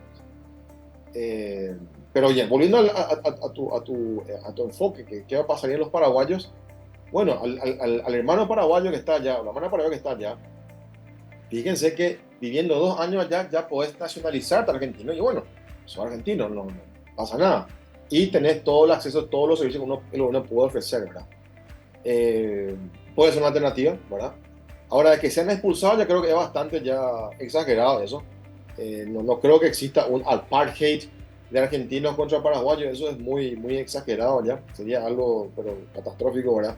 Pero oye, volviendo a tu enfoque, ¿qué va a pasar en los paraguayos? Bueno, al hermano paraguayo que está allá, o la hermana paraguaya que está allá, fíjense que viviendo 2 años allá ya podés nacionalizarte argentino. Y bueno, soy argentino, no pasa nada. Y tenés todo el acceso a todos los servicios que uno puede ofrecer, ¿verdad? Puede ser una alternativa, ¿verdad? Ahora, de que sean expulsados, ya creo que es bastante ya exagerado eso. No creo que exista un apartheid de argentinos contra paraguayos, eso es muy, muy exagerado ya. Sería algo pero catastrófico, ¿verdad?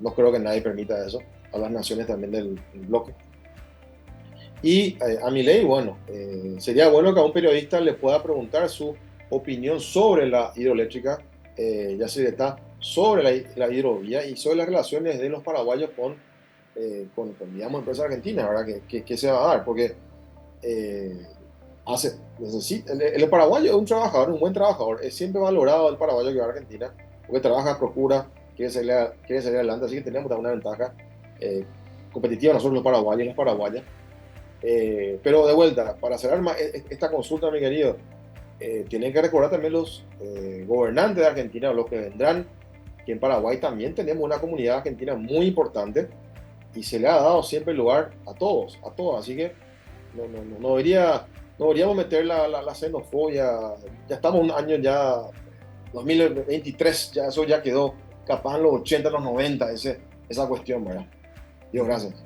No creo que nadie permita eso, a las naciones también del bloque. Y a Milei, bueno, sería bueno que a un periodista le pueda preguntar su opinión sobre la hidroeléctrica, ya se está sobre la hidrovía y sobre las relaciones de los paraguayos con digamos, empresas argentinas, ¿verdad? ¿Qué se va a dar? Porque el paraguayo es un trabajador, un buen trabajador, es siempre valorado el paraguayo que va a Argentina, porque trabaja, procura, quiere salir adelante, así que tenemos una ventaja competitiva nosotros los paraguayos y las paraguayas. Pero de vuelta, para cerrar esta consulta, mi querido, tienen que recordar también los gobernantes de Argentina, los que vendrán, que en Paraguay también tenemos una comunidad argentina muy importante y se le ha dado siempre lugar a todos, así que no deberíamos meter la xenofobia. Ya estamos un año ya, 2023, ya eso ya quedó capaz en los 80, los 90, esa cuestión, ¿verdad? Dios, gracias.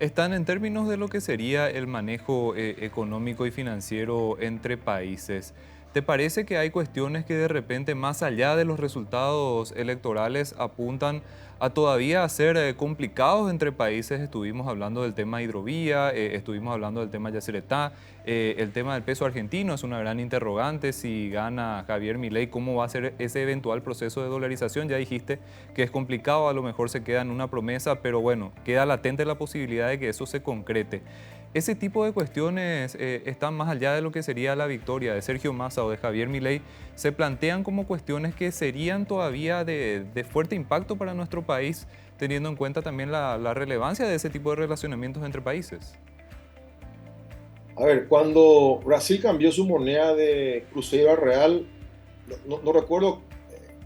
Están en términos de lo que sería el manejo económico y financiero entre países. ¿Te parece que hay cuestiones que de repente, más allá de los resultados electorales, apuntan a todavía ser complicados entre países? Estuvimos hablando del tema hidrovía, estuvimos hablando del tema Yacyretá, el tema del peso argentino es una gran interrogante. Si gana Javier Milei, ¿cómo va a ser ese eventual proceso de dolarización? Ya dijiste que es complicado, a lo mejor se queda en una promesa, pero bueno, queda latente la posibilidad de que eso se concrete. Ese tipo de cuestiones están más allá de lo que sería la victoria de Sergio Massa o de Javier Milei, se plantean como cuestiones que serían todavía de fuerte impacto para nuestro país, teniendo en cuenta también la relevancia de ese tipo de relacionamientos entre países. A ver, cuando Brasil cambió su moneda de cruceiro a real, no recuerdo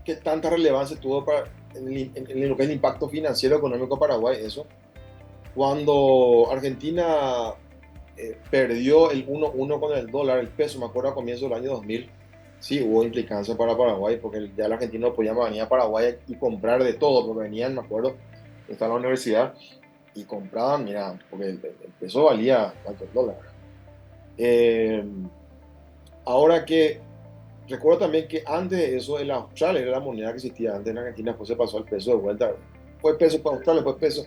qué tanta relevancia tuvo en lo que es el impacto financiero económico de Paraguay, eso. Cuando Argentina perdió el 1-1 con el dólar, el peso, me acuerdo a comienzos del año 2000, sí hubo implicancia para Paraguay, porque ya el argentino podía venir a Paraguay y comprar de todo, porque venían, me acuerdo, estaba en la universidad y compraban, mira, porque el peso valía tanto el dólar. Ahora que recuerdo también que antes de eso el austral era la moneda que existía antes en Argentina, después se pasó al peso de vuelta, fue peso para austral, después peso.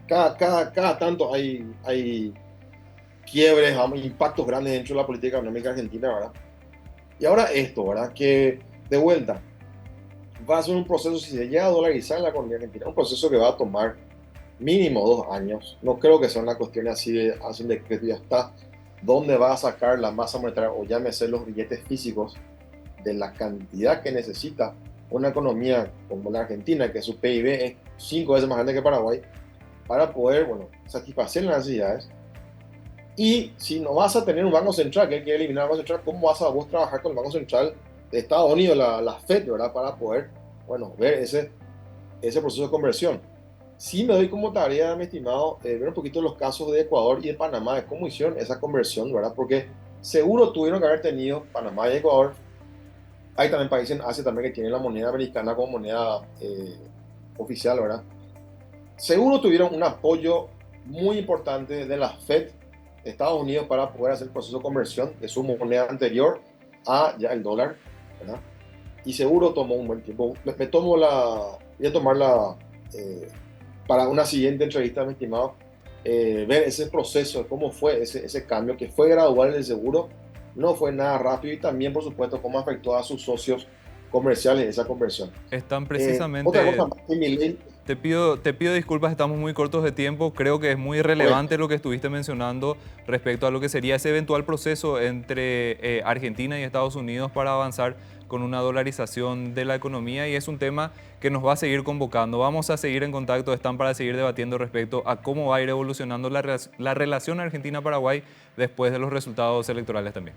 Cada tanto hay quiebres, impactos grandes dentro de la política económica argentina, ¿verdad? Y ahora esto, ¿verdad? Que de vuelta va a ser un proceso, si se llega a dolarizar la economía argentina, un proceso que va a tomar mínimo 2 años. No creo que sea una cuestión así de hacer un decreto y ya está. ¿Dónde va a sacar la masa monetaria o llámese los billetes físicos de la cantidad que necesita una economía como la Argentina, que su PIB es 5 veces más grande que Paraguay, para poder, bueno, satisfacer las necesidades? Y si no vas a tener un banco central, que hay que eliminar el banco central, ¿cómo vas a vos trabajar con el banco central de Estados Unidos, la Fed, ¿verdad? Para poder, bueno, ver ese proceso de conversión. Sí me doy como tarea, mi estimado, ver un poquito los casos de Ecuador y de Panamá, de cómo hicieron esa conversión, ¿verdad? Porque seguro tuvieron que haber tenido Panamá y Ecuador. Hay también países en Asia también que tienen la moneda americana como moneda oficial, ¿verdad? Seguro tuvieron un apoyo muy importante de la Fed de Estados Unidos para poder hacer el proceso de conversión de su moneda anterior a ya el dólar, ¿verdad? Y seguro tomó un buen tiempo. Voy a tomarla para una siguiente entrevista, mi estimado, ver ese proceso, cómo fue ese cambio, que fue gradual en el seguro, no fue nada rápido, y también, por supuesto, cómo afectó a sus socios comerciales de esa conversión. Están Otra precisamente... cosa más que Milei. Te pido disculpas, estamos muy cortos de tiempo. Creo que es muy relevante lo que estuviste mencionando respecto a lo que sería ese eventual proceso entre Argentina y Estados Unidos para avanzar con una dolarización de la economía, y es un tema que nos va a seguir convocando. Vamos a seguir en contacto, están para seguir debatiendo respecto a cómo va a ir evolucionando la relación Argentina-Paraguay después de los resultados electorales también.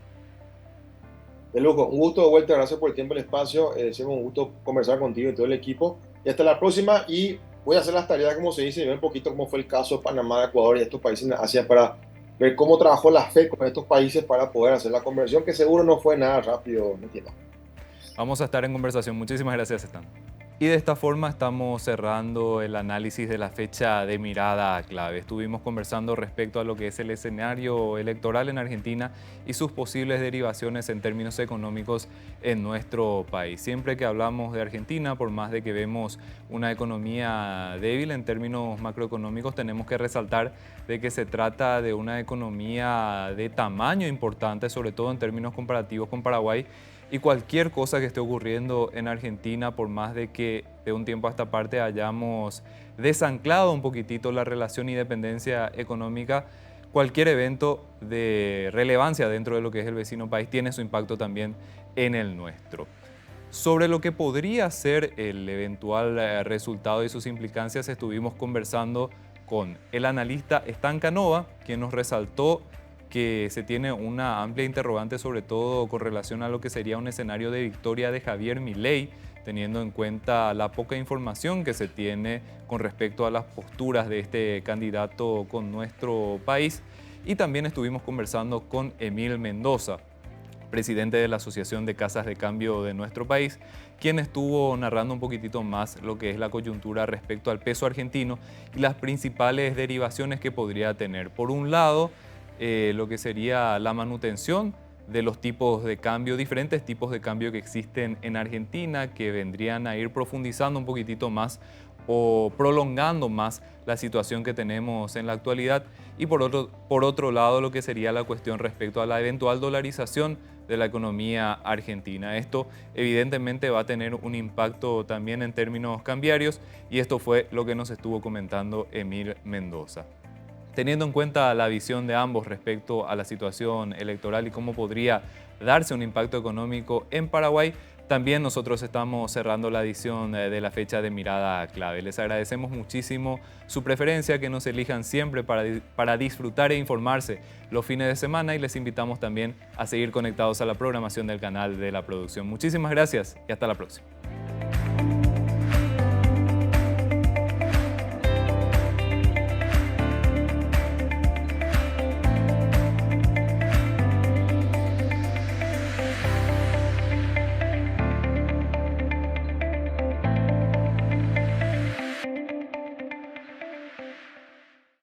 De lujo, un gusto de vuelta, gracias por el tiempo y el espacio. Siempre un gusto conversar contigo y todo el equipo. Y hasta la próxima. Y voy a hacer las tareas, como se dice, y ver un poquito cómo fue el caso de Panamá, de Ecuador y estos países en Asia para ver cómo trabajó la FED con estos países para poder hacer la conversión, que seguro no fue nada rápido, ¿me entiendes? Vamos a estar en conversación. Muchísimas gracias, Stan. Y de esta forma estamos cerrando el análisis de la fecha de mirada clave. Estuvimos conversando respecto a lo que es el escenario electoral en Argentina y sus posibles derivaciones en términos económicos en nuestro país. Siempre que hablamos de Argentina, por más de que vemos una economía débil en términos macroeconómicos, tenemos que resaltar de que se trata de una economía de tamaño importante, sobre todo en términos comparativos con Paraguay. Y cualquier cosa que esté ocurriendo en Argentina, por más de que de un tiempo a esta parte hayamos desanclado un poquitito la relación y dependencia económica, cualquier evento de relevancia dentro de lo que es el vecino país tiene su impacto también en el nuestro. Sobre lo que podría ser el eventual resultado y sus implicancias, estuvimos conversando con el analista Stan Canova, quien nos resaltó que se tiene una amplia interrogante, sobre todo con relación a lo que sería un escenario de victoria de Javier Milei, teniendo en cuenta la poca información que se tiene con respecto a las posturas de este candidato con nuestro país. Y también estuvimos conversando con Emil Mendoza, presidente de la Asociación de Casas de Cambio de nuestro país, quien estuvo narrando un poquitito más lo que es la coyuntura respecto al peso argentino y las principales derivaciones que podría tener. Por un lado, lo que sería la manutención de los tipos de cambio, diferentes tipos de cambio que existen en Argentina, que vendrían a ir profundizando un poquitito más o prolongando más la situación que tenemos en la actualidad. Y por otro lado, lo que sería la cuestión respecto a la eventual dolarización de la economía argentina. Esto evidentemente va a tener un impacto también en términos cambiarios, y esto fue lo que nos estuvo comentando Emil Mendoza. Teniendo en cuenta la visión de ambos respecto a la situación electoral y cómo podría darse un impacto económico en Paraguay, también nosotros estamos cerrando la edición de la fecha de mirada clave. Les agradecemos muchísimo su preferencia, que nos elijan siempre para disfrutar e informarse los fines de semana, y les invitamos también a seguir conectados a la programación del canal de la producción. Muchísimas gracias y hasta la próxima.